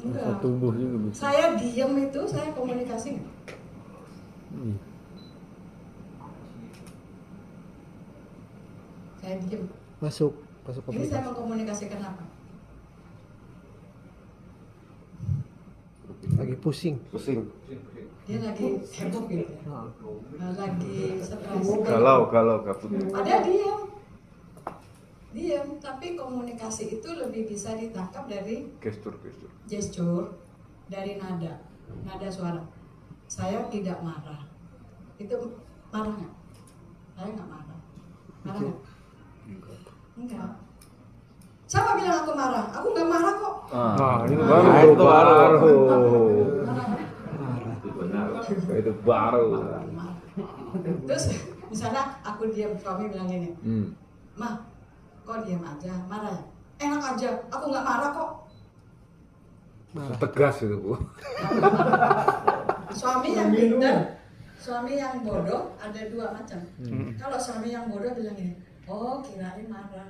Enggak. Tubuh juga bisa. Saya diem itu, saya komunikasi nggak? Saya diem. Masuk Ini saya aplikasi. mengkomunikasikan apa? Lagi pusing. Dia lagi heboh gitu ya. Lagi stres. Kalau kaput. Padahal diam, tapi komunikasi itu lebih bisa ditangkap dari gestur, dari nada suara. Saya tidak marah. Itu marah nggak? Saya nggak marah. Marah nggak? Enggak. Siapa bilang aku marah? Aku nggak marah kok. Itu Marah. Itu baru. Marah. Terus misalnya aku diam, suami bilang gini, "Mah, kok diam aja, marah ya?" "Enak aja, aku nggak marah kok." Tegas itu, Bu. Suami yang pintar, suami yang bodoh ada dua macam. Kalau suami yang bodoh bilang gini, "Oh, kirain marah."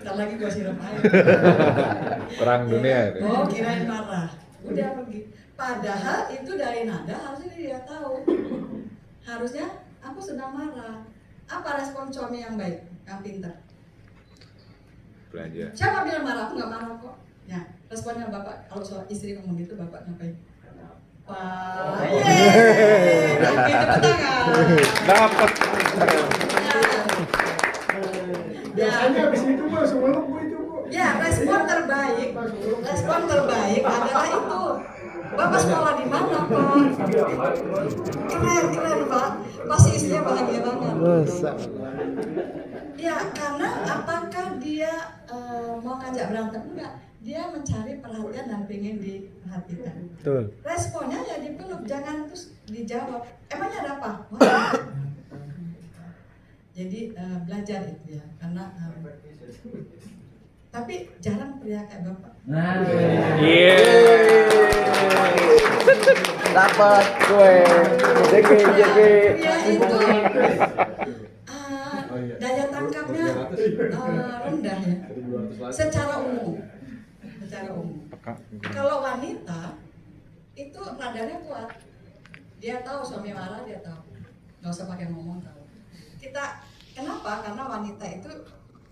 Ntar lagi gua siram air. Perang dunia itu. "Oh, kirain marah." Udah pergi. Padahal itu dari nada harusnya dia tahu. Harusnya aku sedang marah. Apa respon suami yang baik, yang pintar? Belajar. Siapa bilang marah? Aku nggak marah kok. Ya, responnya bapak kalau soal istri ngomong gitu, bapak ngapain? Wah, yeay, tepuk tangan. Dapat. Biasanya habis itu Bu, sebelum Bu itu Bu. Ya, respon terbaik adalah itu. Bapak sekolah di mana, Pak? Keren, Pak. Pasti istrinya bahagia banget. Masa. Ya, karena apakah dia mau ngajak berantem? Enggak. Dia mencari perhatian dan pengen diperhatikan. Betul. Responnya ya dipeluk, jangan terus dijawab. Emangnya ada apa? Wah. Jadi belajar itu ya, karena tapi jarang pria kayak bapak. Dapat kue. JG. Pria itu daya tangkapnya rendah ya. Secara umum. Kalau wanita itu radarnya kuat. Dia tahu suami marah, dia tahu. Nggak usah pakai ngomong, tahu. Kenapa? Karena wanita itu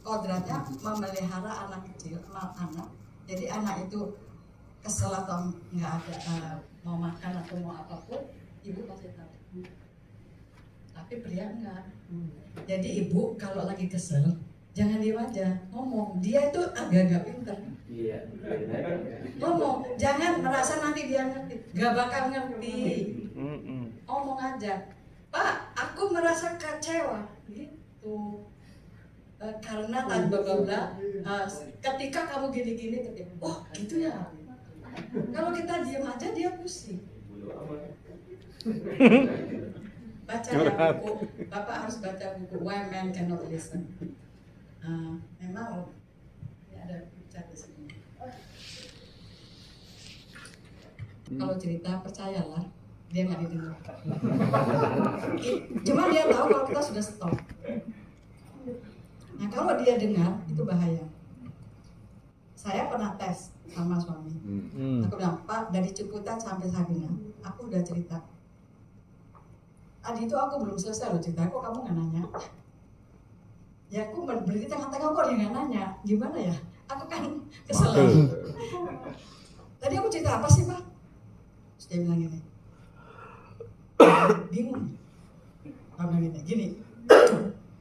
kodratnya memelihara anak kecil, anak. Jadi anak itu kesel atau nggak ada mau makan atau mau apapun, ibu pasti tahu. Tapi pria enggak. Jadi ibu kalau lagi kesel, jangan diam aja, ngomong. Dia itu agak-agak pintar. Ngomong, jangan merasa nanti dia ngerti. Gak bakal ngerti. Ngomong aja, "Pak, aku merasa kecewa." Gitu. Karena tadi bla ketika kamu gini-gini, oh gitu ya. Kalau kita diam aja dia pusing. Baca ya buku, Bapak harus baca buku Why Men Cannot Listen. Memang ini ada bicara di sini. Kalau cerita percayalah, dia nggak didengar. Cuma dia tahu kalau kita sudah stop. Nah kalau dia dengar itu bahaya. Saya pernah tes sama suami. Aku bilang, "Pak, dari Ciputat sampai Sarinah, aku udah cerita. Tadi itu aku belum selesai loh cerita, kok kamu nggak nanya?" Ya aku berdiri tengah-tengah kok dia nggak nanya, gimana ya? Aku kan kesel. Tadi aku cerita apa sih, Pak? Terus dia bilang gini, bingung. Aku bilang gini,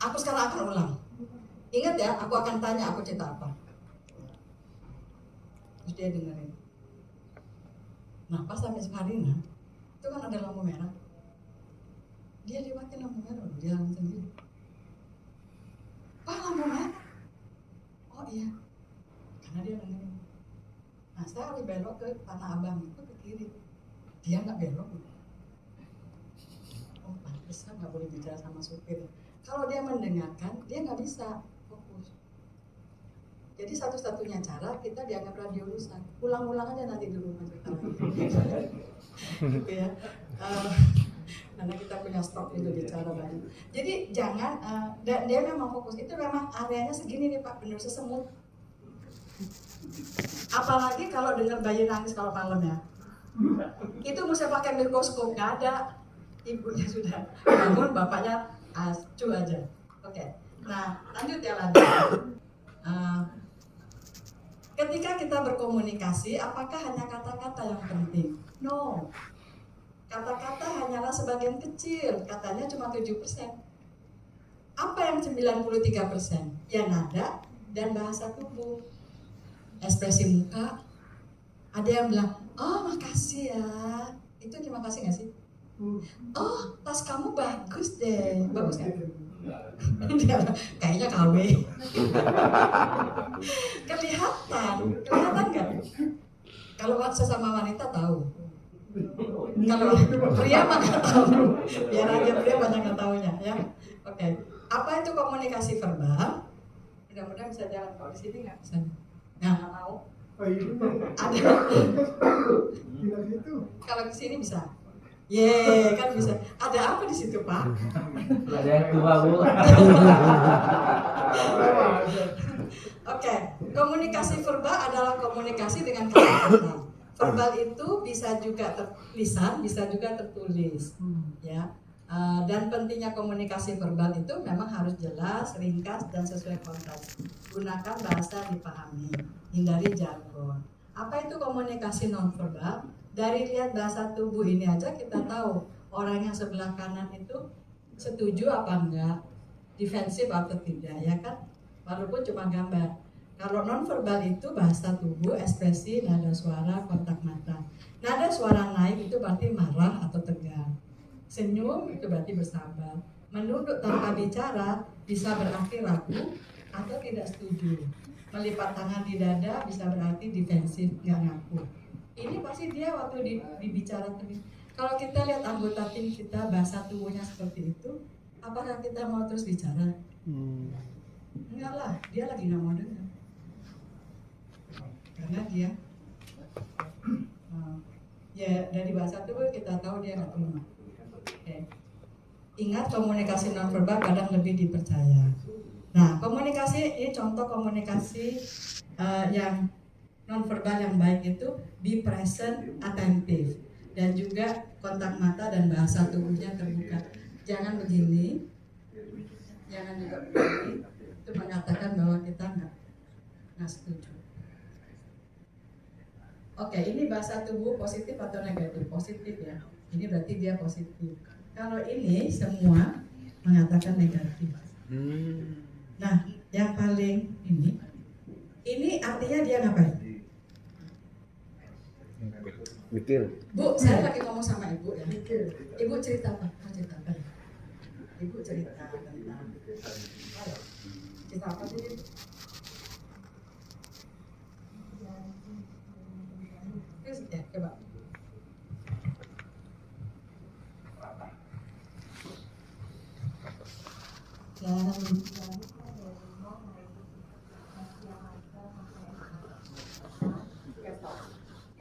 aku sekarang akan ulang. Ingat ya, aku akan tanya aku cerita apa. Terus dia dengerin. Nah pas sampai Sarinah, itu kan ada lampu merah. Dia lewatin lampu merah, dia jalan sendiri. "Pak, lampu merah?" "Oh iya." Karena dia dengerin. Nah saya harus belok ke Tanah Abang, itu ke kiri. Dia nggak belok. Oh pantesan nggak boleh bicara sama supir. Kalau dia mendengarkan, dia nggak bisa fokus. Jadi satu-satunya cara kita dianggap radio rusak. Ulang-ulang aja nanti di rumah cerita lagi. Gitu ya. Karena kita punya stok itu bicara banyak. Jadi jangan, dan dia memang fokus. Itu memang areanya segini nih Pak, bener sesemut. Apalagi kalau dengar bayi nangis kalau malam ya. Itu mesti pakai mikroskop, nggak ada. Ibunya sudah bangun, bapaknya acuh aja. Oke. Nah, lanjut ya lanjut. Ketika kita berkomunikasi, apakah hanya kata-kata yang penting? No. Kata-kata hanyalah sebagian kecil, katanya cuma 7%. Apa yang 93%? Ya nada dan bahasa tubuh. Ekspresi muka. Ada yang bilang, oh makasih ya. Itu terima kasih nggak sih? Oh, tas kamu bagus deh. Bagus nggak? Kayaknya KW. Kelihatan nggak? Kalau sesama wanita tahu. Kalau pria mah nggak tahu. Biar aja pria banyak nggak tahunya ya. Oke. Apa itu komunikasi verbal? Mudah-mudahan bisa jalan. Kalau di sini nggak bisa. Nggak mau. Ada. Kalau ke sini bisa. Ye, kan bisa. Ada apa di situ, Pak? Ada yang tua, Bu. Oke, komunikasi verbal adalah komunikasi dengan kata-kata. Verbal itu bisa juga terlisan, bisa juga tertulis, ya. Dan pentingnya komunikasi verbal itu memang harus jelas, ringkas, dan sesuai konteks. Gunakan bahasa dipahami, hindari jargon. Apa itu komunikasi nonverbal? Dari lihat bahasa tubuh ini aja kita tahu orang yang sebelah kanan itu setuju apa enggak, defensif atau tidak, ya kan? Walaupun cuma gambar. Kalau nonverbal itu bahasa tubuh, ekspresi, nada suara, kontak mata. Nada suara naik itu berarti marah atau tegang. Senyum itu berarti bersabar. Menunduk tanpa bicara bisa berarti ragu atau tidak setuju. Melipat tangan di dada bisa berarti defensif, nggak ngaku. Ini pasti dia waktu dibicara tadi. Kalau kita lihat anggota tim kita bahasa tubuhnya seperti itu, apakah kita mau terus bicara? Enggak lah, dia lagi nggak mau dengar. Karena dia, ya dari bahasa tubuh kita tahu dia nggak terima. Okay. Ingat komunikasi nonverbal kadang lebih dipercaya. Nah, komunikasi ini contoh komunikasi yang nonverbal yang baik itu be present, attentive, dan juga kontak mata dan bahasa tubuhnya terbuka. Jangan begini, jangan juga begini. Itu mengatakan bahwa kita nggak setuju. Oke, ini bahasa tubuh positif atau negatif? Positif ya. Ini berarti dia positif. Kalau ini semua mengatakan negatif. Nah, yang paling ini artinya dia ngapain? Mikir. Bu, saya lagi ngomong sama ibu ya. Ibu cerita apa? Mau cerita apa? Ibu cerita tentang cerita apa sih? Ya, coba.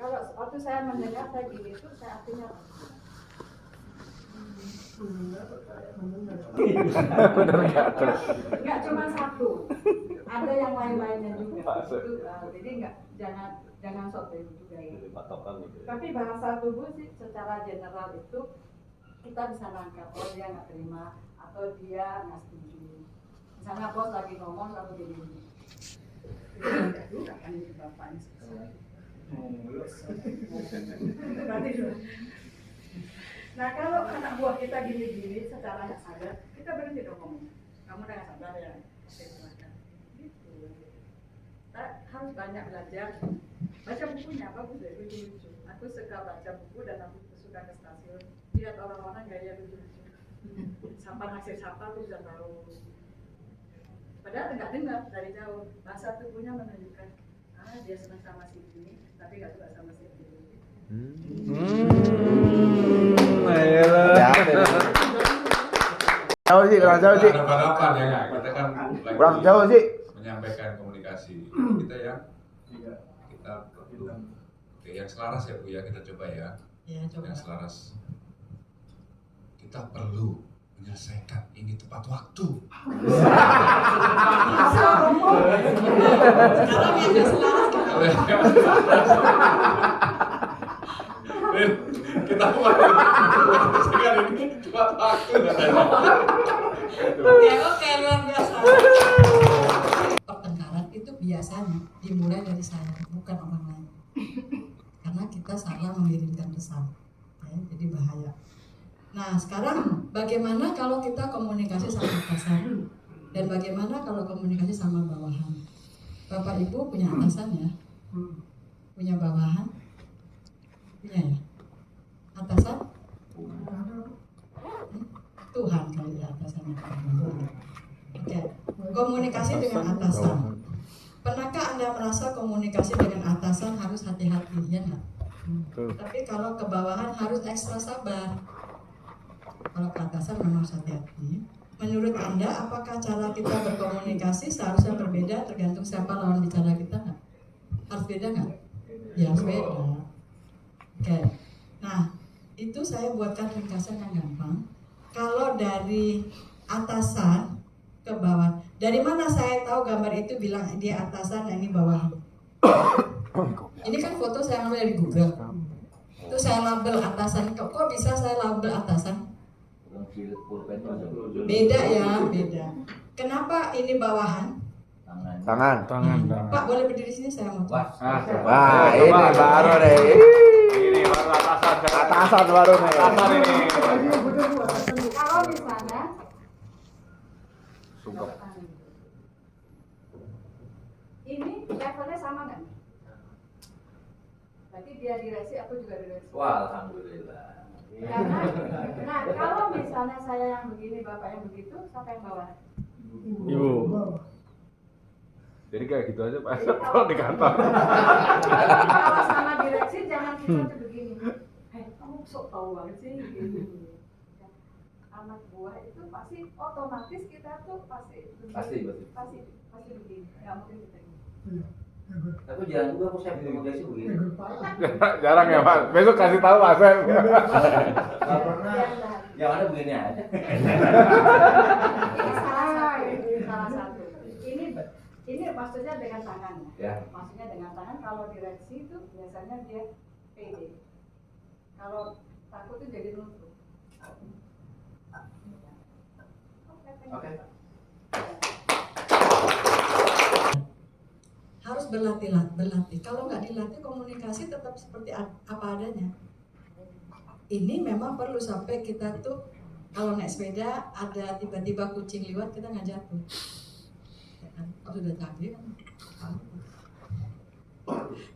Kalau waktu saya mendengar tadi itu saya artinya nggak cuma satu, ada yang lain-lainnya juga. Jadi jangan sok juga ya. Tapi bahasa tubuh sih secara general itu kita bisa nangkap oh dia nggak terima atau dia nggak setuju. Misalnya bos lagi ngomong lalu gini, itu kan ini bapaknya selesai. Nah kalau anak buah kita gini-gini secara nggak sadar, kita berhenti dong ngomong. Kamu udah nggak sadar ya? Oke, silakan. Gitu. Kita harus banyak belajar. Baca bukunya bagus deh, lucu-lucu. Aku suka baca buku dan aku suka ke stasiun. Lihat orang-orang gaya lucu-lucu. Sampai naksir sapa tuh bisa tahu. Padahal nggak dengar dari jauh. Bahasa tubuhnya menunjukkan dia senang sama si ini, tapi nggak suka sama si ini. Jauh sih, kurang jauh sih. Harapan ya nggak? Kita kan Kurang jauh sih. menyampaikan komunikasi kita ya. Kita perlu. Oke, yang selaras ya Bu ya, kita coba ya. Ya, coba. Yang selaras. Kita perlu menyelesaikan ini tepat waktu. Sekarang yang nggak selaras kita Kita kemarin sekarang ini cuma waktu katanya. Oke, luar biasa. Pertengkaran itu biasanya dimulai dari saya, bukan orang lain. Karena kita salah mengirimkan pesan, ya, jadi bahaya. Nah, sekarang bagaimana kalau kita komunikasi sama atasan? Dan bagaimana kalau komunikasi sama bawahan? Bapak Ibu punya atasan ya? Punya bawahan? Punya ya? Atasan? Tuhan kali ya atasannya. Oke. Komunikasi dengan atasan. Pernahkah Anda merasa komunikasi dengan atasan harus hati-hati, ya nggak? Tapi kalau ke bawahan harus ekstra sabar. Kalau ke atasan memang harus hati-hati. Menurut Anda, apakah cara kita berkomunikasi seharusnya berbeda tergantung siapa lawan bicara kita nggak? Harus beda nggak? Ya harus beda. Oke. Nah, itu saya buatkan ringkasan yang gampang. Kalau dari atasan ke bawah, dari mana saya tahu gambar itu bilang dia atasan dan ini bawahan? Ini kan foto saya ambil dari Google. Itu saya label atasan. Kok bisa saya label atasan? Beda ya, beda. Kenapa ini bawahan? Tangan. Pak boleh berdiri sini saya mau. Wah, ini baru deh. Ini baru atasan. Atasan baru nih. Atasan ini. Kalau misalnya ini levelnya sama kan? Berarti dia direksi, aku juga direksi. Wah, alhamdulillah. Karena, nah kalau misalnya saya yang begini, bapak yang begitu, siapa yang bawah? Ibu. Jadi kayak gitu aja Pak Sabto di kantor. Kalau sama direksi jangan kita begini. Kamu sok tahu banget sih gitu. Anak buah itu pasti otomatis kita tuh pasti begini. Nggak mungkin kita gini. Tapi jangan juga aku saya komunikasi begini. Jarang ya Pak. Besok kasih tahu Pak Sam. Nggak pernah. Yang ada begini aja. Salah satu. Ini maksudnya dengan tangan Ya. Maksudnya dengan tangan. Kalau direksi itu biasanya dia pede. Kalau takut itu jadi nunduk. Oke. Harus berlatih. Kalau nggak dilatih komunikasi tetap seperti apa adanya. Ini memang perlu sampai kita tuh kalau naik sepeda ada tiba-tiba kucing liwat kita nggak jatuh. Ya kan? Kalau sudah canggih kan.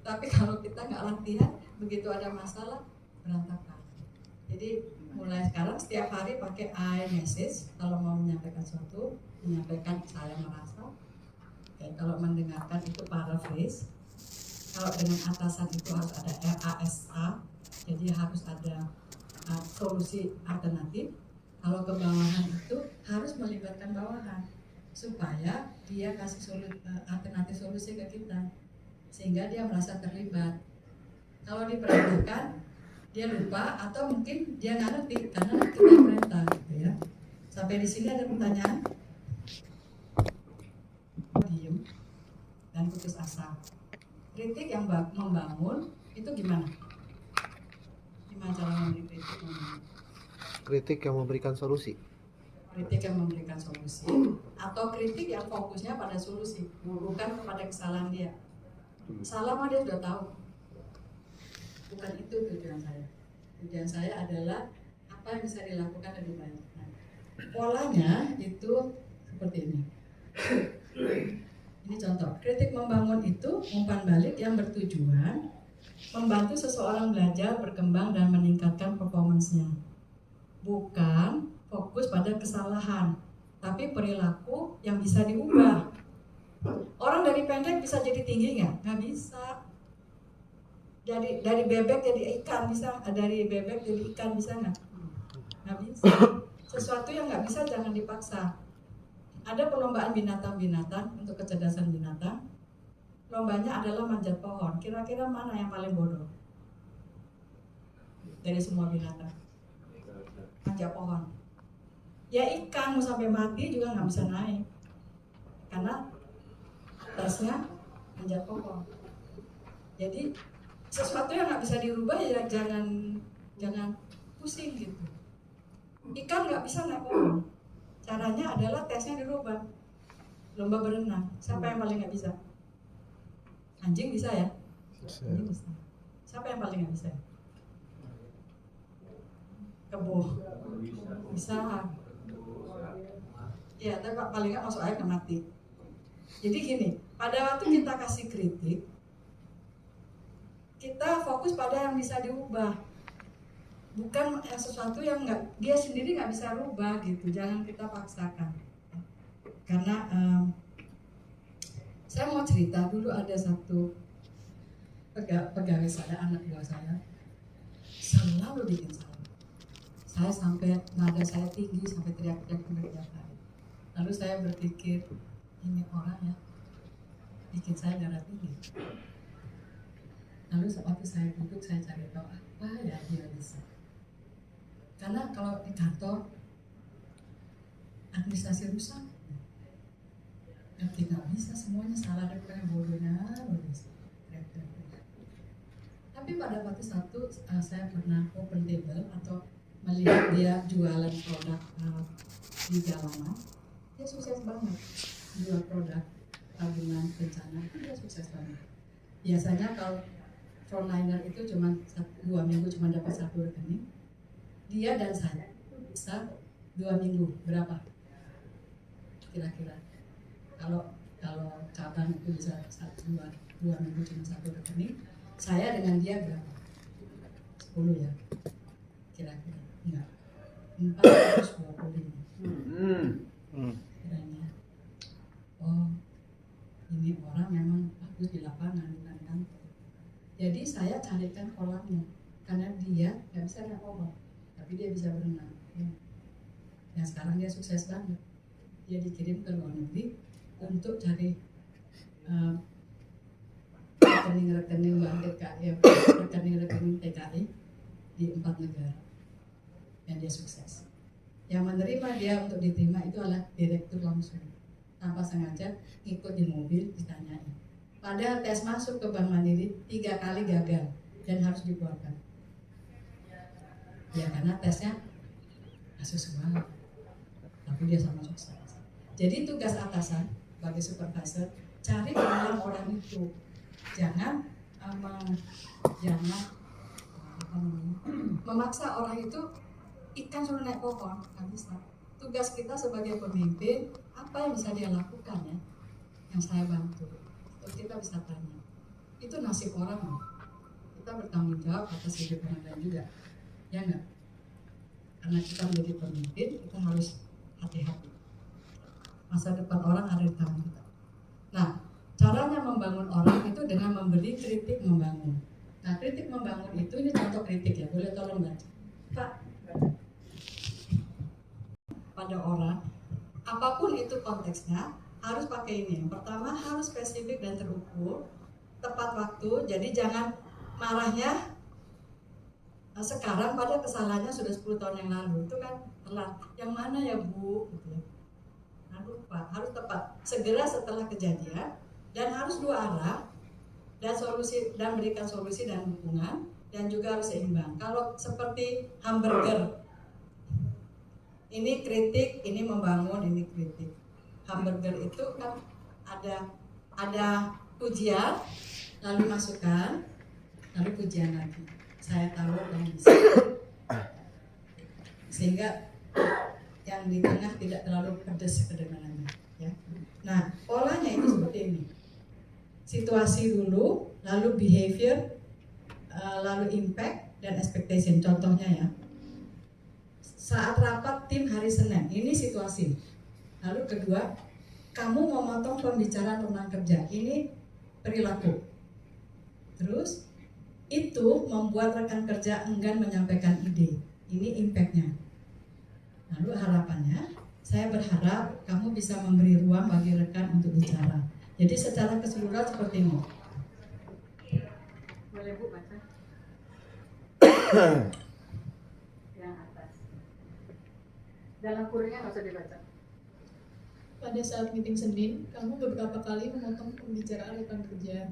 Tapi kalau kita nggak latihan, begitu ada masalah berantakan. Jadi mulai sekarang setiap hari pakai I message kalau mau menyampaikan sesuatu, menyampaikan saya merasa. Kalau mendengarkan itu paraphrase. Kalau dengan atasan itu harus ada RASA, jadi harus ada solusi alternatif. Kalau ke bawahan itu harus melibatkan bawahan supaya dia kasih alternatif solusi ke kita sehingga dia merasa terlibat. Kalau diperhatikan dia lupa atau mungkin dia nggak ngerti karena kita perintah gitu ya. Sampai di sini ada pertanyaan? Diem dan putus asa. Kritik yang membangun itu gimana? Gimana cara memberi kritik membangun? Kritik yang memberikan solusi. Kritik yang memberikan solusi atau kritik yang fokusnya pada solusi bukan kepada kesalahan dia. Salah mah dia sudah tahu. Bukan itu tujuan saya. Tujuan saya adalah apa yang bisa dilakukan lebih baik. Nah, polanya itu seperti ini. Ini contoh, kritik membangun itu umpan balik yang bertujuan membantu seseorang belajar, berkembang, dan meningkatkan performance-nya. Bukan fokus pada kesalahan, tapi perilaku yang bisa diubah. Orang dari pendek bisa jadi tinggi nggak? Nggak bisa. Dari bebek jadi ikan bisa, dari bebek jadi ikan bisa nggak? Nggak bisa. Sesuatu yang nggak bisa jangan dipaksa. Ada perlombaan binatang-binatang untuk kecerdasan binatang. Lombanya adalah manjat pohon. Kira-kira mana yang paling bodoh? Dari semua binatang. Manjat pohon. Ya ikan mau sampai mati juga nggak bisa naik. Karena atasnya manjat pohon. Jadi sesuatu yang nggak bisa dirubah ya jangan pusing gitu. Ikan nggak bisa naik pohon. Caranya adalah tesnya dirubah. Lomba berenang. Siapa yang paling nggak bisa? Anjing bisa ya? Anjing bisa. Siapa yang paling nggak bisa? Kebo. Bisa. Ya, tapi paling nggak masuk air nggak mati. Jadi gini, pada waktu kita kasih kritik, kita fokus pada yang bisa diubah, bukan yang sesuatu yang dia sendiri nggak bisa rubah gitu. Jangan kita paksakan. Karena saya mau cerita dulu, ada satu pegawai saya, anak buah saya, selalu bikin salah. Saya sampai nada saya tinggi, sampai teriak-teriak mengerjakan. Lalu saya berpikir, ini orang ya bikin saya darah tinggi. Lalu waktu saya duduk, saya cari tahu apa ya dia bisa. Karena kalau di kantor administrasi rusak, nggak bisa, semuanya salah, ada yang bodohnya, Tapi pada waktu satu saya pernah open table atau melihat dia jualan produk di jalanan, dia sukses banget jual produk tabungan bencana, itu dia sukses banget. Biasanya kalau frontliner itu cuma 2 minggu cuma dapat 1 rekening, dia dan saya bisa 2 minggu berapa kira-kira? Kalau cabang itu bisa 2 minggu cuma 1 rekening, saya dengan dia berapa? 10 ya kira-kira? Enggak, 425 kiranya. Oh, ini orang memang bagus di lapangan kan. Jadi saya carikan kolamnya, karena dia nggak bisa naik pohon, tapi dia bisa berenang. Ya. Yang sekarang dia sukses banget. Dia dikirim ke luar negeri untuk cari rekening-rekening bank TKI, rekening-rekening TKI di 4 negara, dan dia sukses. Yang menerima dia untuk diterima itu adalah direktur langsung, tanpa sengaja ikut di mobil ditanyain. Padahal tes masuk ke Bank Mandiri 3 kali gagal dan harus dikeluarkan. Ya karena tesnya kasus banget, tapi dia sama sukses. Jadi tugas atasan sebagai supervisor, cari dalam orang itu, jangan memaksa orang itu ikan suruh naik pohon, nggak bisa. Tugas kita sebagai pemimpin, apa yang bisa dia lakukan ya, yang saya bantu. Terus kita bisa tanya, itu nasib orang loh. Kita bertanggung jawab atas hidup orang lain juga, ya enggak? Karena kita menjadi pemimpin, kita harus hati-hati. Masa depan orang ada di tangan kita. Nah, caranya membangun orang itu dengan memberi kritik membangun. Nah, kritik membangun itu, ini contoh kritik ya, boleh tolong baca. Pak, pada orang, apapun itu konteksnya, harus pakai ini. Yang pertama, harus spesifik dan terukur, tepat waktu. Jadi jangan marahnya sekarang pada kesalahannya sudah 10 tahun yang lalu. Itu kan telat. Yang mana ya Bu? Gitu ya. Nah, lupa, harus tepat. Segera setelah kejadian, dan harus 2 arah, dan solusi, dan berikan solusi dan dukungan, dan juga harus seimbang. Kalau seperti hamburger, ini kritik, ini membangun, ini kritik. Hamburger itu kan ada pujian, lalu masukan, lalu pujian lagi. Saya tahu kamu bisa. Sehingga yang di tengah tidak terlalu pedas kedengarannya. Ya. Nah, polanya itu seperti ini. Situasi dulu, lalu behavior, lalu impact, dan expectation. Contohnya ya. Saat rapat tim hari Senin, ini situasi. Lalu kedua, kamu mau motong pembicaraan tentang kerja, ini perilaku. Terus, itu membuat rekan kerja enggan menyampaikan ide, ini impactnya. Lalu harapannya, saya berharap kamu bisa memberi ruang bagi rekan untuk bicara. Jadi secara keseluruhan seperti ini. Boleh Bu baca? Yang atas. Dalam kurungnya nggak usah dibaca. Pada saat meeting Senin, kamu beberapa kali memotong pembicaraan rekan kerja.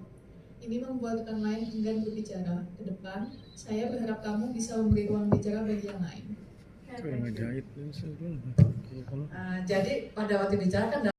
Ini membuat rekan lain enggan berbicara. Ke depan, saya berharap kamu bisa memberi ruang bicara bagi yang lain. Jadi pada waktu bicara kan